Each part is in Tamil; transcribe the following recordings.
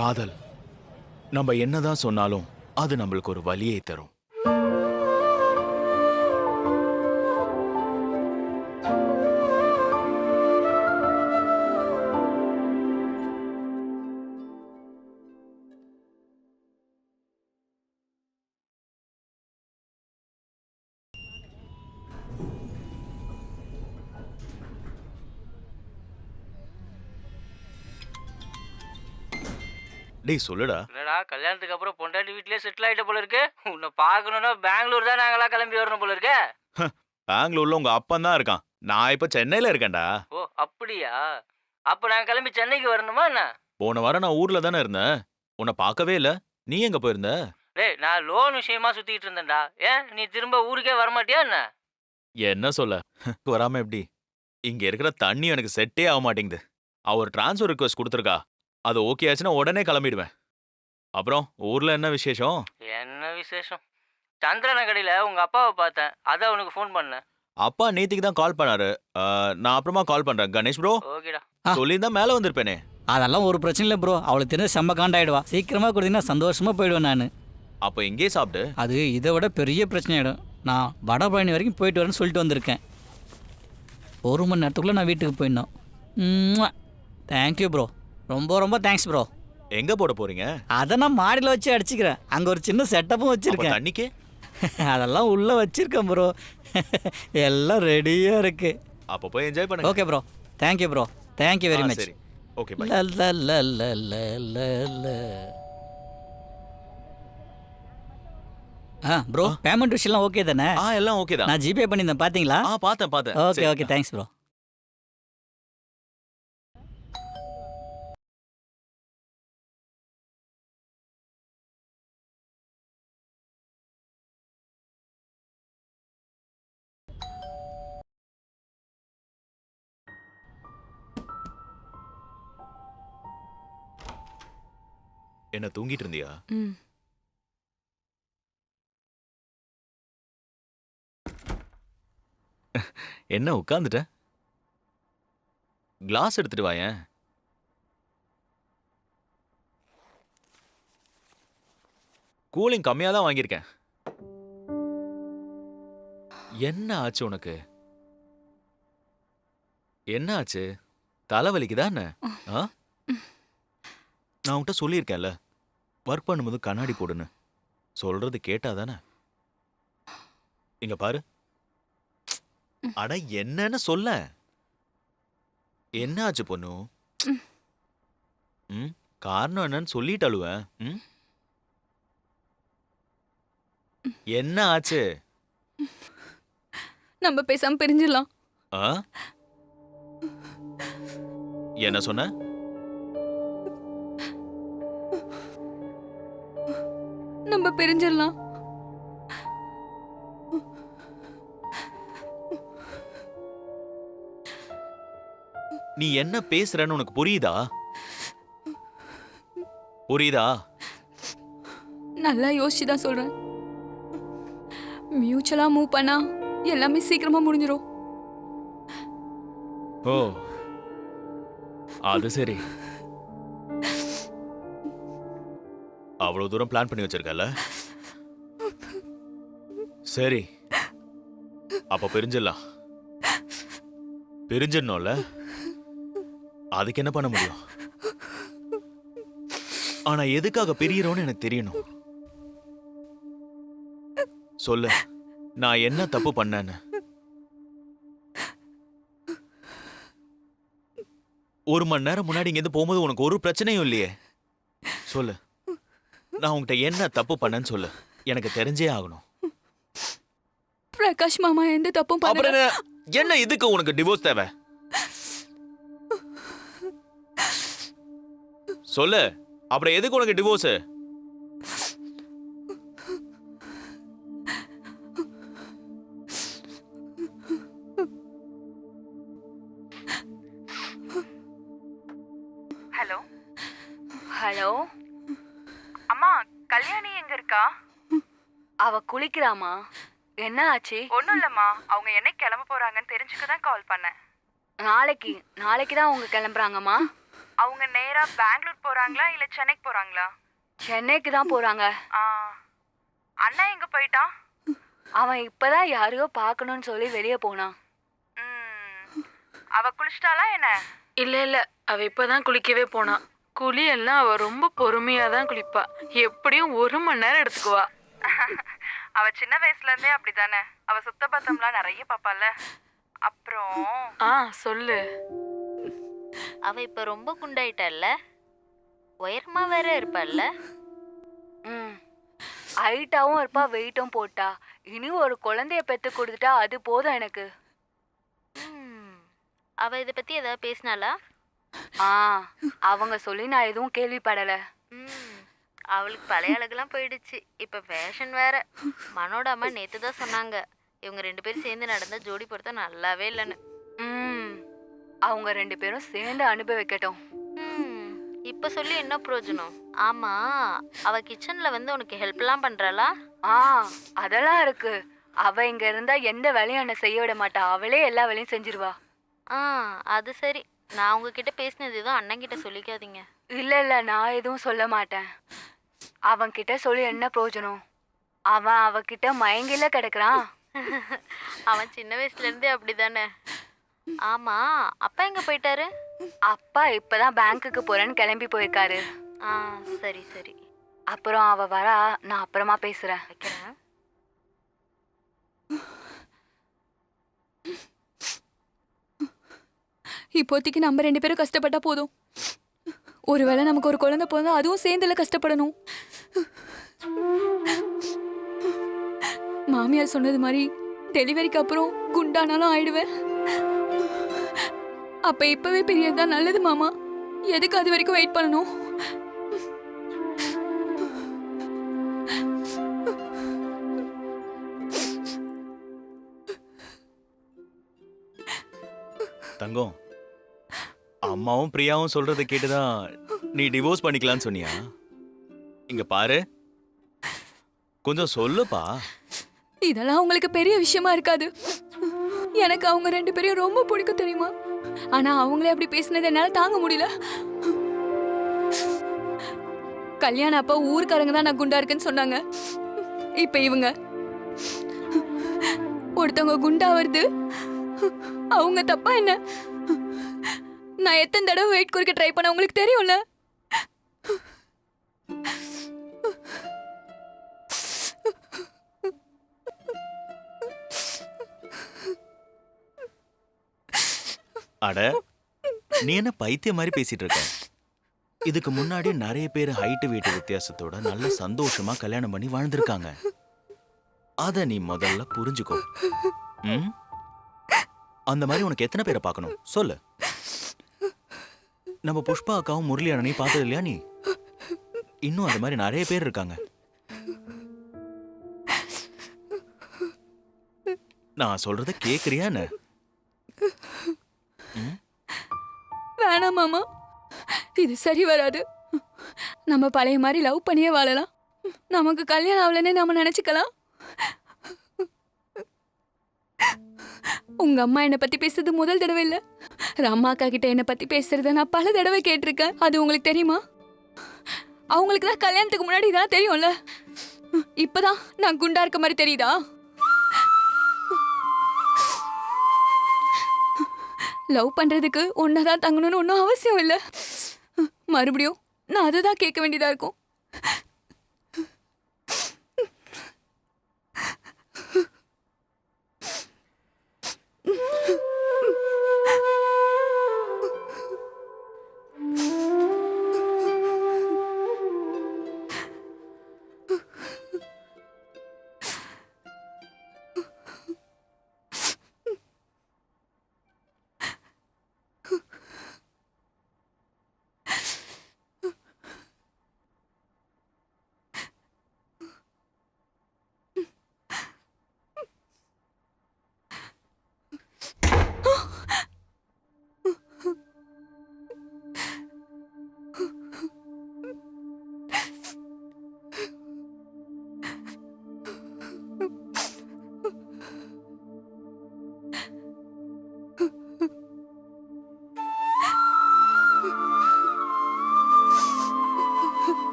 காதல் நம்ம என்னதான் சொன்னாலும் அது நம்மளுக்கு ஒரு வலியை தரும். டேய் சொல்லுடா. என்னடா கல்யாணத்துக்கு அப்புறம் பொண்டாட்டி வீட்லயே செட்டில் ஆயிட்ட போல இருக்கு. உன்னை பார்க்கணும்னா பெங்களூர் தான் நாங்களாம் கிளம்பி வரணும் போல இருக்க. பெங்களூர்ல உங்க அப்பன் தான் இருக்கான். நான் இப்ப சென்னையில இருக்கேன்டா. ஓ அப்படியா? அப்ப நான் கிளம்பி சென்னைக்கு வரணுமா என்ன? போன வாரம் நான் ஊர்ல தானே இருந்தேன். உன்னை பார்க்கவே இல்ல. நீ எங்க போயிருந்த? டேய் நான் லோன் விஷயமா சுத்திட்டு இருந்தேன்டா. ஏன் நீ திரும்ப ஊருக்கே வரமாட்டியா என்ன? என்ன சொல்ல? வராம எப்படி? இங்க இருக்கிற தண்ணி எனக்கு செட்டே ஆக மாட்டேங்குது. அவர் டிரான்ஸ்ஃபர் ரிக்வெஸ்ட் கொடுத்துருக்கா. அது ஓகே ஆச்சுன்னா உடனே கிளம்பிடுவேன். அப்புறம் ஊர்ல என்ன விசேஷம்? என்ன விசேஷம்? சந்திரன கடையில உங்க அப்பாவை பார்த்தேன். அதான் உனக்கு ஃபோன் பண்ணேன். அப்பா நேத்திக்கு தான் கால் பண்ணாரு. நான் அப்புறமா கால் பண்றேன். கணேஷ் ப்ரோ ஓகேடா. சொல்லியிருந்தா மேல வந்திருப்பேனே. அதெல்லாம் ஒரு பிரச்சனை இல்லை ப்ரோ. அவளுக்கு தெரிஞ்ச செம்ம காண்டாயிடுவா. சீக்கிரமாக கொடுத்தீங்கன்னா சந்தோஷமாக போயிடுவேன் நான். அப்ப இங்கே சாப்பிட்டு. அது இதை விட பெரிய பிரச்சனையாயிடும். நான் வடபழனி வரைக்கும் போயிட்டு வரேன்னு சொல்லிட்டு வந்திருக்கேன். 1 மணி நேரத்துக்குள்ளே நான் வீட்டுக்கு போயிடணும். Thank you bro. ரொம்ப ரொம்ப தேங்க்ஸ் ப்ரோ. எங்க போட போறீங்க? அதை நான் மாடியில் வச்சு அடிச்சுக்கிறேன். அங்கே ஒரு சின்ன செட்டப்பும் அப்ப வச்சுருக்கேன். தண்ணிக்கு? அதெல்லாம் உள்ளே வச்சுருக்கேன் ப்ரோ. எல்லாம் ரெடியாக இருக்குது. அப்ப போய் என்ஜாய் பண்ணுங்க. Okay bro. Thank you bro. Thank you very much. சரி ஓகே பை. ப்ரோ பேமெண்ட் விஷயம்லாம் ஓகே தானே? எல்லாம் ஓகே தான். நான் ஜிபே பண்ணியிருந்தேன் பார்த்தீங்களா? பார்த்தேன். Okay okay thanks bro. என்ன தூங்கிட்டு இருந்தியா? ம். என்ன உட்கார்ந்துட்ட? கிளாஸ் எடுத்துட்டு வாயேன். கூலிங் கம்மியா தான் வாங்கியிருக்கேன். என்ன ஆச்சு உனக்கு? என்ன ஆச்சு? தலைவலிக்குதா என்ன? ஆ? நான் உன்கிட்ட சொல்லியிருக்கேன்ல, ஒர்க் பண்ணும்போது கண்ணாடி போடுன்னு. சொல்றது கேட்டாதானே? இங்க பாரு. அட என்னன்னு சொல்ல. என்ன ஆச்சு பொண்ணு? ம் காரணம் என்னன்னு சொல்லிட்டு அழுவேன். என்ன ஆச்சு? நம்ம பேசாம பிரிஞ்சிடலாம். ஆ? என்ன சொன்ன? நம்ம பிரிஞ்சிடலாம். நீ என்ன பேசுறன்னு உனக்கு புரியுதா? புரியுதா? நல்லா யோசிச்சு தான் சொல்றேன். மியூச்சுவலா மூவ் பண்ணா எல்லாமே சீக்கிரமா முடிஞ்சிரும். ஓ அது சரி. அவ்வளவு தூரம் பிளான் பண்ணி வச்சிருக்கல. சரி அப்ப பிரிஞ்சிடலாம். பிரிஞ்சிடணும்ல, அதுக்கு என்ன பண்ண முடியும்? ஆனா எதுக்காக பிரியறோம்னு எனக்கு தெரியணும். சொல்லு, நான் என்ன தப்பு பண்ணேன்னு. ஒரு மணி நேரம் முன்னாடி இங்க இருந்து போகும்போது உனக்கு ஒரு பிரச்சனையும் இல்லையே. சொல்லு, நான் உன்கிட்ட என்ன தப்பு பண்ணேன்னு சொல்லு. எனக்கு தெரிஞ்சே ஆகணும். பிரகாஷ் மாமா எந்த தப்பும் அப்புறம் பண்ணல. என்ன இதுக்கு உனக்கு டிவோர்ஸ் தேவை? சொல்லு, அப்புறம் எதுக்கு உனக்கு டிவோர்ஸ்? Hello hello. அம்மா, கல்யாணி எங்க இருக்கா? அவ குளிக்கிறாமா? என்ன ஆச்சு? ஒன்றும் இல்லைம்மா, அவங்க என்னைக்கு கிளம்ப போறாங்கன்னு தெரிஞ்சுக்க தான் கால் பண்ணேன். நாளைக்கு தான் அவங்க கிளம்புறாங்கம்மா. அவங்க நேரா பெங்களூர் போறாங்களா இல்ல சென்னைக்கு போறாங்களா? சென்னைக்கு தான் போறாங்க. ஆ, அண்ணா எங்க போயிட்டான்? அவன் இப்பதான் யாரையோ பார்க்கணும்னு சொல்லி வெளியே போனான். ம், அவ குளிச்சிட்டாளா என்ன? இல்ல அவ இப்பதான் குளிக்கவே போனா. குளி எல்லாம் அவ ரொம்ப பொறுமையா தான் குளிப்பா. எப்படியும் 1 மணி நேரம் எடுத்துக்குவா. அவ சின்ன வயசுல இருந்தே அப்படிதானே. அவ சுத்தபத்தம்லாம் நிறைய பாப்பால. அப்புறம் ஆ சொல்லு. அவ இப்ப ரொம்ப குண்டாயிட்டால, உயரமா வேற இருப்பாள்ல. ம் ஹைட்டாவும் இருப்பா, வெயிட்டும் போட்டா. இனி ஒரு குழந்தைய பெத்து கொடுத்துட்டா அது போதும் எனக்கு. ம், அவ இத பத்தி ஏதாவது பேசினாளா? ஆ அவங்க சொல்லி நான் எதுவும் கேள்விப்படல. ம், அவளுக்கு பழைய அழகுலாம் போயிடுச்சு. இப்ப ஃபேஷன் வேற. மனோட அம்மா நேத்து தான் சொன்னாங்க, இவங்க 2 பேரும் சேர்ந்து நடந்த ஜோடி பொருத்தம் நல்லாவே இல்லைன்னு. ம் அவங்க 2 பேரும் சேர்ந்து அனுபவிக்கட்டும். ம், இப்ப சொல்லி என்ன பிரயோஜனம்? ஆமா, அவ கிச்சன்ல வந்து உனக்கு ஹெல்ப்லாம் பண்றாளா? ஆ அதெல்லாம் இருக்கு. அவ இங்க இருந்தா எந்த வேலையும் என்ன செய்ய விட மாட்டா. அவளே எல்லா வேலையும் செஞ்சிருவா. ஆ, அது சரி. நான் உங்ககிட்ட பேசினது எதுவும் அண்ணன் கிட்ட சொல்லிக்காதீங்க. இல்ல நான் எதுவும் சொல்ல மாட்டேன். அவன் கிட்ட சொல்லி என்ன பிரயோஜனம்? அவன் அவகிட்ட மயங்கில கிடக்குறான். அவன் சின்ன வயசுல இருந்தே அப்படிதானே. ஆமா, அப்பா எங்க போயிட்டாரு? அப்பா இப்பதான் பேங்க்குக்கு போறேன்னு கிளம்பி போயிருக்காரு. ஆ, சரி சரி, அப்புறம் அவ வரா, நான் அப்புறமா பேசுறேன். வைக்கிறேன். இப்போதைக்கு நம்ம 2 பேரும் கஷ்டப்பட்டா போதும். ஒருவேளை நமக்கு ஒரு குழந்தை பிறந்தா அதுவும் சேர்ந்துல கஷ்டப்படணும். மாமியார் சொன்னது மாதிரி டெலிவரிக்கு அப்புறம் குண்டானாலும் ஆயிடுவேன். அப்ப இப்பவே பிரியதான் நல்லது மாமா. எதுக்கு அது வரைக்கும் வெயிட் பண்ணணும்? தங்கம், அம்மாவும் பிரியாவும் சொல்றதை கேட்டுதான் நீ டிவோர்ஸ் பண்ணிக்கலாம்னு சொன்னியா? இங்க பாரு, கொஞ்சம் சொல்லுப்பா. இதெல்லாம் உங்களுக்கு பெரிய விஷயமா இருக்காது. எனக்கு அவங்க 2 பேரையும் ரொம்ப பிடிக்கும் தெரியுமா? ஆனா அவங்களே அப்படி பேசினது என்னால தாங்க முடியல. கல்யாணம் அப்ப ஊர்க்காரங்க தான் நான் குண்டா இருக்கேன்னு சொன்னாங்க. இப்ப இவங்க ஒருத்தவங்க குண்டா வருது, அவங்க தப்பா என்ன? நான் எத்தனை தடவை வெயிட் குறைக்க ட்ரை பண்ண உங்களுக்கு தெரியும்ல. அட, நீ என்ன பைத்தியம் மாதிரி பேசிட்டு இருக்க? இதுக்கு முன்னாடி நிறைய பேர் ஹைட் வெயிட் வித்தியாசத்தோட நல்ல சந்தோஷமா கல்யாணம் பண்ணி வாழ்ந்திருக்காங்க. அத நீ முதல்ல புரிஞ்சுக்கோ. ம்? அந்த மாதிரி உனக்கு எத்தனை பேரை பார்க்கணும் சொல்லு. நம்ம புஷ்பா அக்காவும் முரளி அண்ணனையும் பார்த்தது இல்லையா நீ? இன்னும் அந்த மாதிரி நிறைய பேர் இருக்காங்க. நான் சொல்றத கேக்குறியா என்ன? வேணாம் மாமா, இது சரி வராது. நம்ம பழைய மாதிரி லவ் பண்ணியே வாழலாம். நமக்கு கல்யாணம் ஆகலன்னு நாம நினைச்சுக்கலாம். உங்க அம்மா என்னை பத்தி பேசுறது முதல் தடவை இல்ல. ராமா அக்கா கிட்ட என்னை பத்தி பேசுறத நான் பல தடவை கேட்டிருக்கேன். அது உங்களுக்கு தெரியுமா? அவங்களுக்கு தான் கல்யாணத்துக்கு முன்னாடி இதெல்லாம் தெரியும்ல. இப்பதான் நான் குண்டா இருக்க மாதிரி தெரியுதா? லவ் பண்றதுக்கு ஒன்னதான் தங்கணும்னு ஒன்றும் அவசியம் இல்லை. மறுபடியும் நான் அதுதான் கேட்க வேண்டியதா இருக்கும்.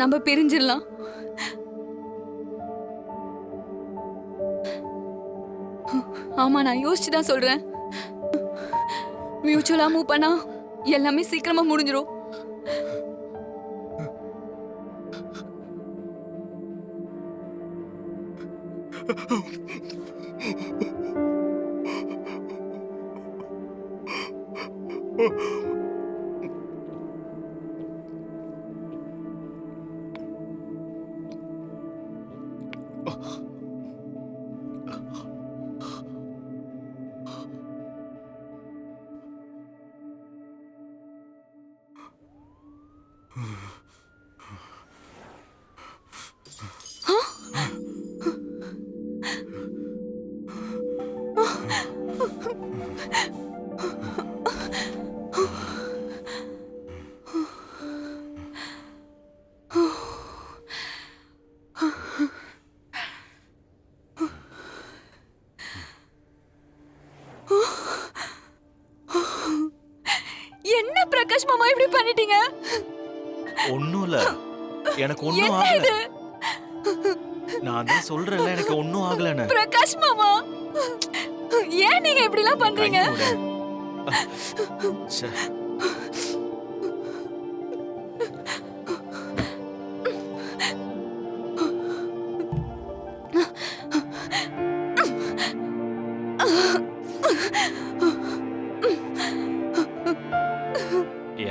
நம்ம பிரிஞ்சிடலாம். ஆமா, நான் யோசிச்சு தான் சொல்றேன். மியூச்சுவலா மூவ் பண்ணா எல்லாமே சீக்கிரமா முடிஞ்சிரும். என்ன பிரகாஷ் மாமா இப்படி பண்ணிட்டீங்க? ஒண்ணும் இல்ல, எனக்கு ஒண்ணும் என்ன ஆகல. இது? நான் தான் சொல்றேன்ல, எனக்கு ஒண்ணும் ஆகலன்னு. பிரகாஷ் மாமா, ஏன் நீங்க இப்படி எல்லாம் பண்றீங்க? கை மூடு. ச்சே.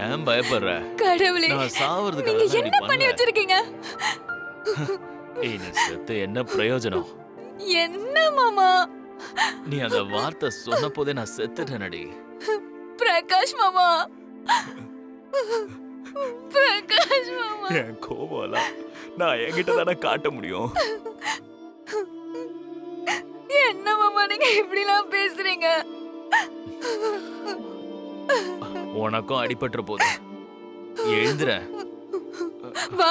ஏன் பயப்படுற? கடவுளே, நான் சாவறதுக்கு நீங்க என்ன பண்ணி வச்சிருக்கீங்க? ஏய், நீ செத்து என்ன பிரயோஜனம்? என்ன மாமா? நீ அந்த வார்த்தை சொன்ன போதே நான் செத்துட்டேனடி. பிரகாஷ் மாமா, பிரகாஷ் மாமா, என் கோவம்லாம் நான் என்கிட்ட தானே காட்ட முடியும். என்ன மாமா நீங்க இப்படி எல்லாம் பேசுறீங்க? உனக்கும் அடிபட்டுற போது எழுந்துற. வா,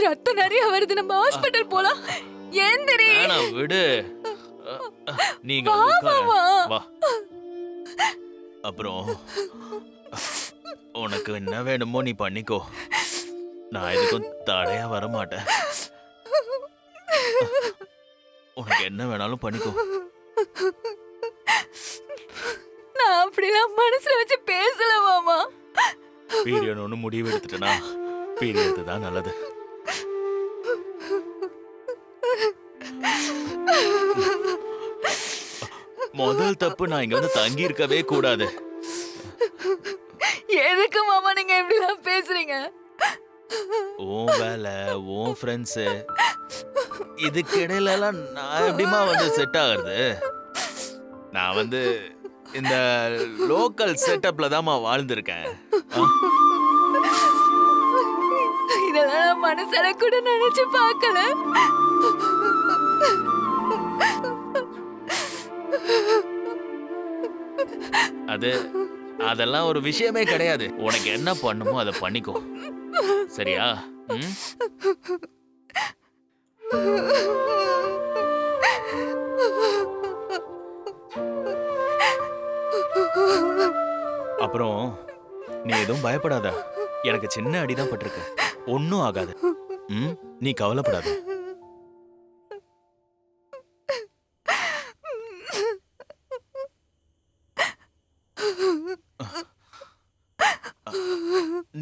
ரத்தம் நிறைய வருது, நம்ம ஹாஸ்பிடல் போலாம். ஏந்திரி. வேணாம், விடு. நீங்க வா உட்காரு. மாமா. வா. அப்புறம் உனக்கு என்ன வேணுமோ நீ பண்ணிக்கோ. நான் எதுக்கும் தடையா வர மாட்டேன். உனக்கு என்ன வேணாலும் பண்ணிக்கோ. நான் அப்படிலாம் மனசுல வச்சு பேசல மாமா. பீரியட் ஒன்று முடிவு எடுத்துட்டேனா, பீரியட் தான் நல்லது. முதல் தப்பு, நான் இங்க வந்து தங்கி இருக்கவே கூடாது. எதுக்கு மாமா நீங்க இப்படி எல்லாம் பேசுறீங்க? உன் வேலை, உன் ஃப்ரெண்ட்ஸு, இதுக்கு இடையில எல்லாம் நான் எப்படிமா வந்து செட் ஆகுறது? நான் வந்து இந்த லோக்கல் செட்டப்ல தான்மா வாழ்ந்திருக்கேன். இதெல்லாம் நான் மனசால கூட நினைச்சு பார்க்கல. அதெல்லாம் ஒரு விஷயமே கிடையாது. உனக்கு என்ன பண்ணுமோ அதை பண்ணிக்கோ, சரியா? ம்? அப்புறம் நீ எதுவும் பயப்படாத. எனக்கு சின்ன அடிதான் பட்டிருக்கு, ஒன்னும் ஆகாது. ம், நீ கவலைப்படாத.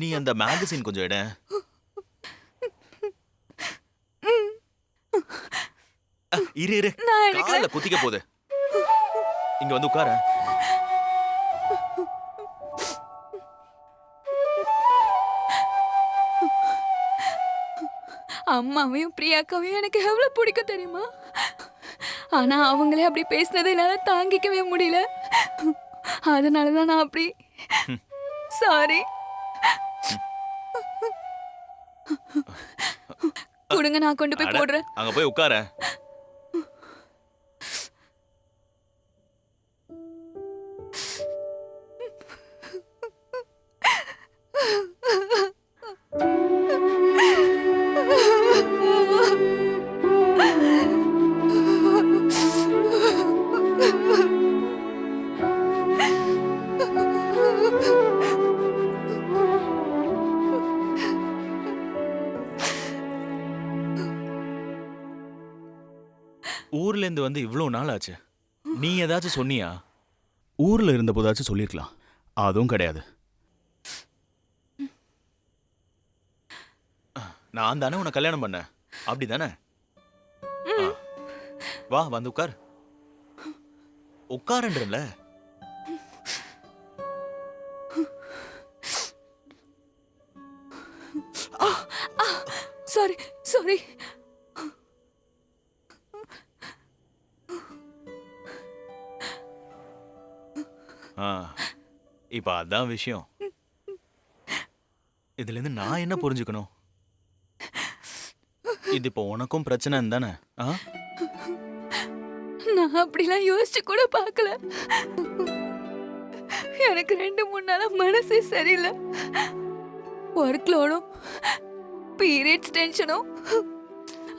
நீ அந்த மேகசின் கொஞ்சம் எடு. இரு இரு, நான் எடுக்கிறேன். கால குத்திக்க போகுது. இங்க வந்து உட்கார. அம்மாவையும் பிரியாக்காவையும் எனக்கு எவ்வளவு பிடிக்கும் தெரியுமா? ஆனா அவங்களே அப்படி பேசுனதை என்னால தாங்கிக்கவே முடியல. அதனாலதான் நான் அப்படி. சாரி. கொடுங்க, நான் கொண்டு போய் அட, போடுறேன். அங்க போய் உட்கார. இருந்து வந்து இவ்வளோ நாள் ஆச்சு. நீ ஏதாச்சும் சொன்னியா? ஊர்ல இருந்த போதாச்சும் சொல்லிருக்கலாம். அதுவும் கிடையாது. நான் தானே உன்னை கல்யாணம் பண்ணேன், அப்படிதானே? வா வந்து உட்கார். உட்காருன்றல. Sorry sorry. இப்ப அதான் விஷயம். இதுல இருந்து நான் என்ன புரிஞ்சுக்கணும்? இது இப்போ உனக்கும் பிரச்சனை தானே? நான் அப்படிலாம் யோசிச்சு கூட பார்க்கல. எனக்கு 2-3 நாளா மனசே சரியில்லை. ஒர்க் லோடும் பீரியட்ஸ் டென்ஷனும்.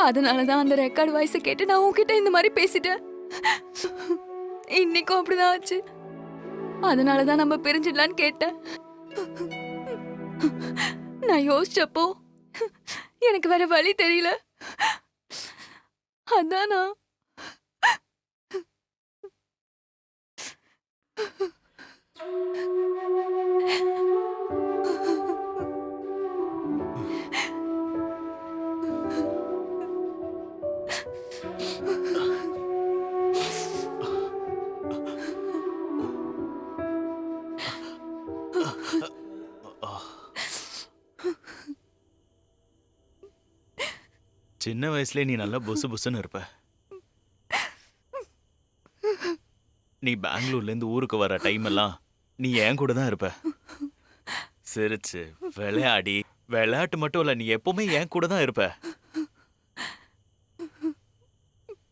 அதனாலதான் அந்த ரெக்கார்ட் வாய்ஸை கேட்டு நான் உன்கிட்ட இந்த மாதிரி பேசிட்டேன். இன்னைக்கும் அப்படிதான் ஆச்சு. அதனாலதான் நம்ம பிரிஞ்சிடலான்னு கேட்டேன். நான் யோசிச்சப்போ எனக்கு வேற வழி தெரியல. அதான் நான் சின்ன வயசுல நீ நல்லா புசு புசுன்னு இருப்ப. நீ பெங்களூர்ல இருந்து ஊருக்கு வர டைம் எல்லாம் நீ என் கூட தான் இருப்ப. சிரிச்சு விளையாடி, விளையாட்டு மட்டும் இல்ல, நீ எப்பவுமே என் கூட தான் இருப்ப.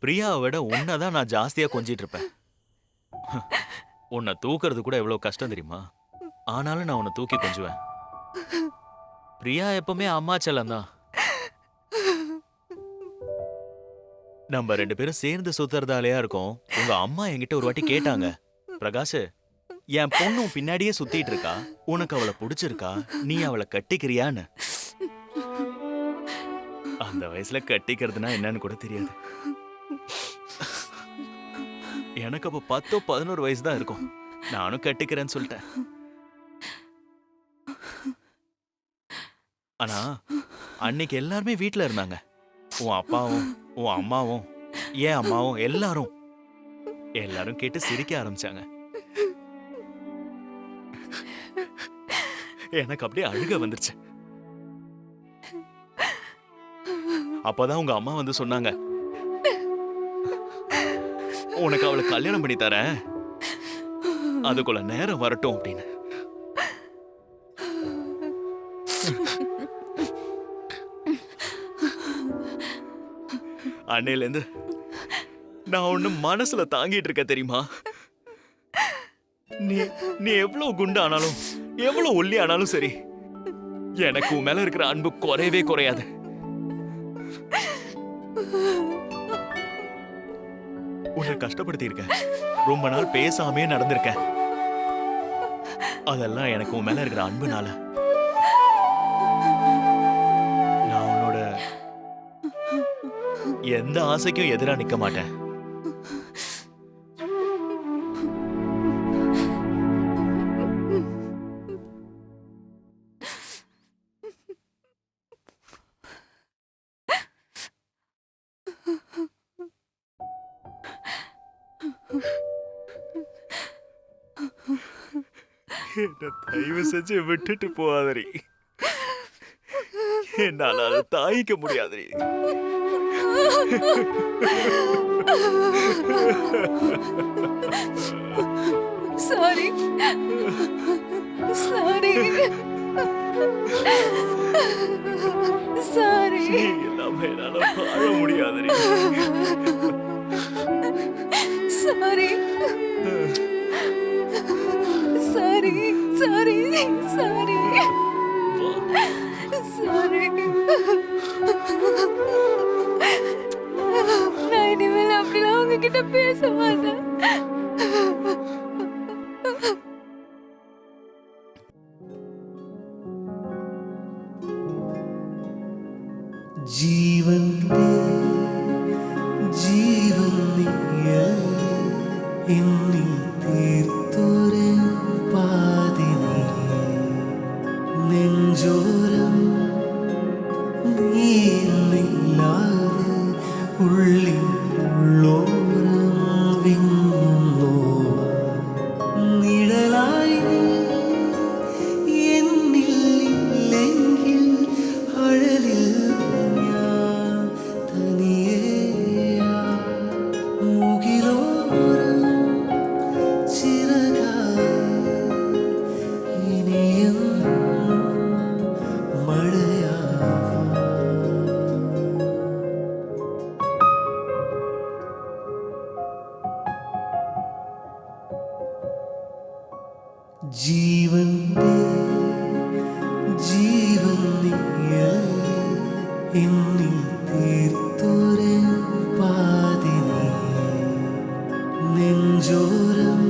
பிரியாவை விட உன்னைதான் நான் ஜாஸ்தியா கொஞ்சிட்டு இருப்பேன். உன்னை தூக்குறது கூட எவ்வளவு கஷ்டம் தெரியுமா? ஆனாலும் நான் உன்னை தூக்கி கொஞ்சுவேன். பிரியா எப்பவுமே அம்மா செல்லம் தான். நம்ம 2 பேரும் சேர்ந்து சுத்துறதாலேயா இருக்கும். உங்க அம்மா என்கிட்ட ஒரு வாட்டி கேட்டாங்க, பிரகாஷ், என் பொண்ணு பின்னாடியே சுத்திட்டு இருக்கா, உனக்கு அவளை பிடிச்சிருக்கா, நீ அவளை கட்டிக்கிறியான்னு. அந்த வயசுல கட்டிக்கிறதுனா என்னன்னு கூட தெரியாது. எனக்கு அப்ப 10-11 வயசு தான் இருக்கும். நானும் கட்டிக்கிறேன்னு சொல்லிட்டேன். ஆனா அன்னைக்கு எல்லாருமே வீட்டுல இருந்தாங்க. உன் அப்பாவும் உன் அம்மாவும் என் அம்மாவும் எல்லாரும் கேட்டு சிரிக்க ஆரம்பிச்சாங்க. எனக்கு அப்படியே அழுக வந்துருச்சு. அப்பதான் உங்க அம்மா வந்து சொன்னாங்க, உனக்கு அவளை கல்யாணம் பண்ணி தரேன், அதுக்குள்ள நேரம் வரட்டும் அப்படின்னு. அன்னையில இருந்து நான் ஒண்ணு மனசுல தாங்கிட்டு இருக்க தெரியுமா? நீ எவ்வளவு குண்டு ஆனாலும் எவ்வளவு ஒல்லி ஆனாலும் சரி, எனக்கு உன் மேல இருக்கிற அன்பு குறையவே குறையாது. உன்னை கஷ்டப்படுத்தி இருக்கேன், ரொம்ப நாள் பேசாமே நடந்திருக்கேன். அதெல்லாம் எனக்கு உன் மேல இருக்கிற அன்புனால. நான் உன்னோட எந்த ஆசைக்கும் எதிரா நிக்க மாட்டேன். என்ன தயவு செஞ்சு விட்டுட்டு போகாதரி. என்னால அதை தாங்கிக்க முடியாதரி. Sorry sorry sorry. இல்லாம என்னால வாழ முடியாதரி. Sorry sorry sorry sorry sorry. நான் இனிமேல் அப்படிலாம் உங்ககிட்ட பேச மாட்டேன். जीवन में जीवन में എന്നിൽ തീർത്തൊരു പാതിനി നെഞ്ചോരം നീയില്ലാതെ ഉള്ളിൽ ഉള്ളോരം വിങ്ങുന്നു നിഴലായി നീ എന്നില്ലെങ്കിൽ അഴലിൽ ഞാൻ തനിയേയാ മുകിലോരം ചിറകായി ഇനിയെന്നും മഴയാവാം ജീവന്റെ ജീവൻ നീയല്ലേ എന്നിൽ തീർത്തൊരു പാതിനി നെഞ്ചോരം